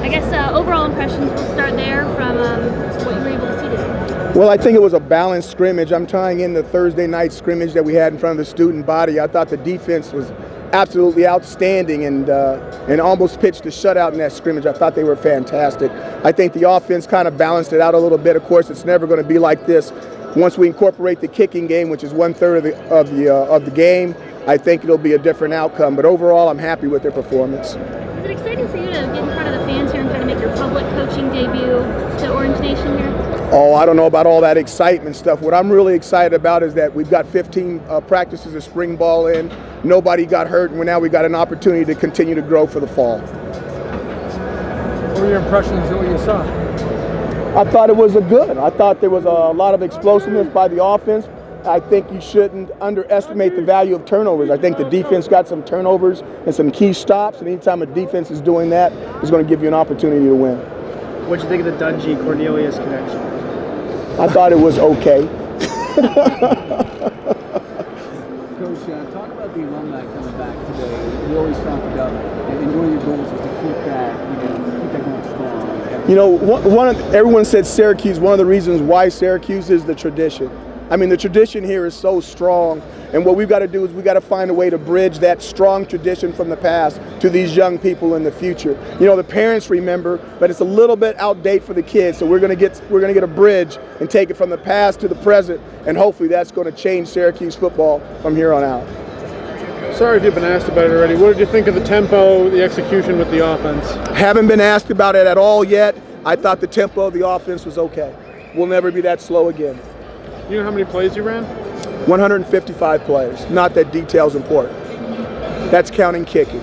I guess overall impressions, we'll start there from what you were able to see today. Well, I think it was a balanced scrimmage. I'm tying in the Thursday night scrimmage that we had in front of the student body. I thought the defense was absolutely outstanding and almost pitched a shutout in that scrimmage. I thought they were fantastic. I think the offense kind of balanced it out a little bit. Of course, it's never going to be like this. Once we incorporate the kicking game, which is 1/3 of the game, I think it'll be a different outcome. But overall, I'm happy with their performance. Is it exciting for you to get in front of the fans here and kind of make your public coaching debut to Orange Nation here? Oh, I don't know about all that excitement stuff. What I'm really excited about is that we've got 15 practices of spring ball in. Nobody got hurt, and now we got an opportunity to continue to grow for the fall. What were your impressions of what you saw? I thought it was good. I thought there was a lot of explosiveness by the offense. I think you shouldn't underestimate the value of turnovers. I think the defense got some turnovers and some key stops, and anytime a defense is doing that, it's going to give you an opportunity to win. What did you think of the Dungy-Cornelius connection? I thought it was okay. Coach, talk about the alumni coming back today. You always talk about, and one of your goals is to keep that going strong. You know, everyone said Syracuse. One of the reasons why Syracuse is the tradition. I mean, the tradition here is so strong, and what we've got to do is we've got to find a way to bridge that strong tradition from the past to these young people in the future. You know, the parents remember, but it's a little bit outdated for the kids. So we're going to get a bridge and take it from the past to the present, and hopefully that's going to change Syracuse football from here on out. Sorry if you've been asked about it already. What did you think of the tempo, the execution with the offense? Haven't been asked about it at all yet. I thought the tempo of the offense was okay. We'll never be that slow again. You know how many plays you ran? 155 plays. Not that detail's important. That's counting kicking.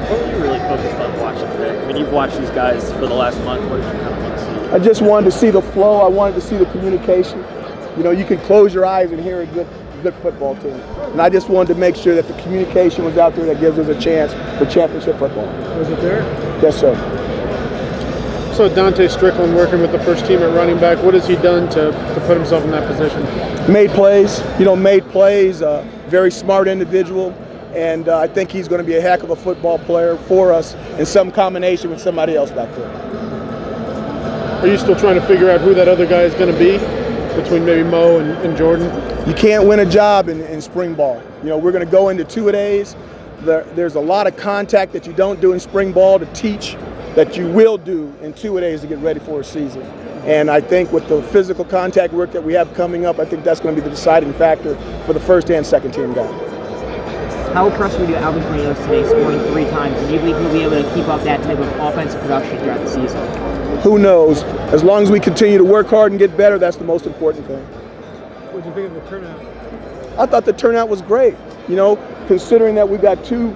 What were you really focused on watching today? I mean, you've watched these guys for the last month. What did you kind of want to see? I just wanted to see the flow. I wanted to see the communication. You know, you can close your eyes and hear a good football team. And I just wanted to make sure that the communication was out there that gives us a chance for championship football. Was it there? Yes, sir. So Dante Strickland working with the first team at running back. What has he done to put himself in that position? Made plays. Very smart individual. And I think he's going to be a heck of a football player for us in some combination with somebody else back there. Are you still trying to figure out who that other guy is going to be between maybe Mo and Jordan? You can't win a job in spring ball. You know, we're going to go into two-a-days. There's a lot of contact that you don't do in spring ball to teach that you will do in two-a-days to get ready for a season. And I think with the physical contact work that we have coming up, I think that's going to be the deciding factor for the first and second team guys. How impressed were you with Alvin Cornelius today, scoring 3 times? And do you believe he'll be able to keep up that type of offensive production throughout the season? Who knows? As long as we continue to work hard and get better, that's the most important thing. What did you think of the turnout? I thought the turnout was great. You know, considering that we got 2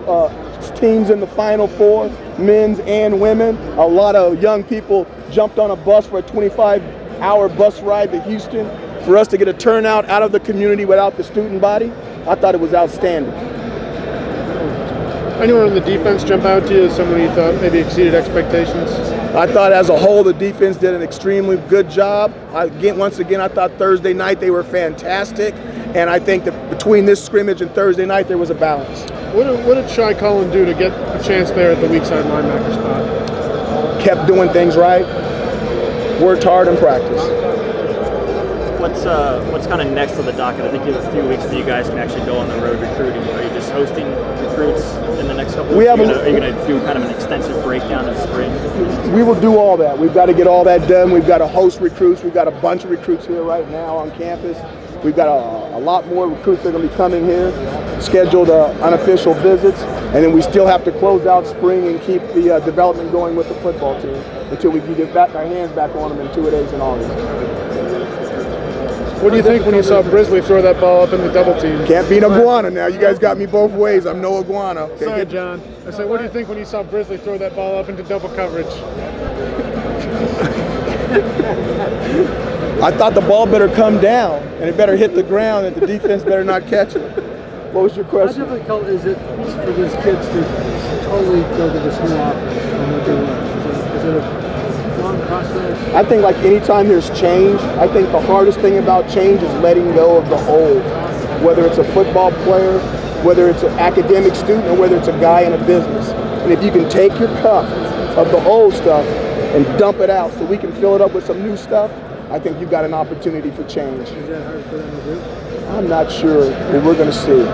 teams in the Final Four, men's and women, a lot of young people jumped on a bus for a 25-hour bus ride to Houston. For us to get a turnout out of the community without the student body, I thought it was outstanding. Anyone on the defense jump out to you as someone you thought maybe exceeded expectations? I thought as a whole the defense did an extremely good job. Once again, I thought Thursday night they were fantastic, and I think that between this scrimmage and Thursday night there was a balance. What did Shai Cullen do to get a chance there at the weak side linebacker spot? Kept doing things right, worked hard in practice. What's kind of next on the docket? I think you have a few weeks that you guys can actually go on the road recruiting. Are you just hosting recruits in the next couple of weeks? Are you going to do kind of an extensive breakdown in the spring? We will do all that. We've got to get all that done. We've got to host recruits. We've got a bunch of recruits here right now on campus. We've got a lot more recruits that are going to be coming here, scheduled unofficial visits, and then we still have to close out spring and keep the development going with the football team until we can get our hands back on them in 2 days in August. What do you think when you saw Brisley throw that ball up in the double team? Can't be an iguana now. You guys got me both ways. I'm no iguana. Sorry, John. I said, what do you think when you saw Brisley throw that ball up into double coverage? I thought the ball better come down and it better hit the ground and the defense better not catch it. What was your question? How difficult is it for these kids to totally go to this new offense from what they learned? Is it a long process? I think like anytime there's change, I think the hardest thing about change is letting go of the old. Whether it's a football player, whether it's an academic student, or whether it's a guy in a business. And if you can take your cup of the old stuff and dump it out so we can fill it up with some new stuff, I think you've got an opportunity for change. Is that hard for them to do? I'm not sure, but we're going to see.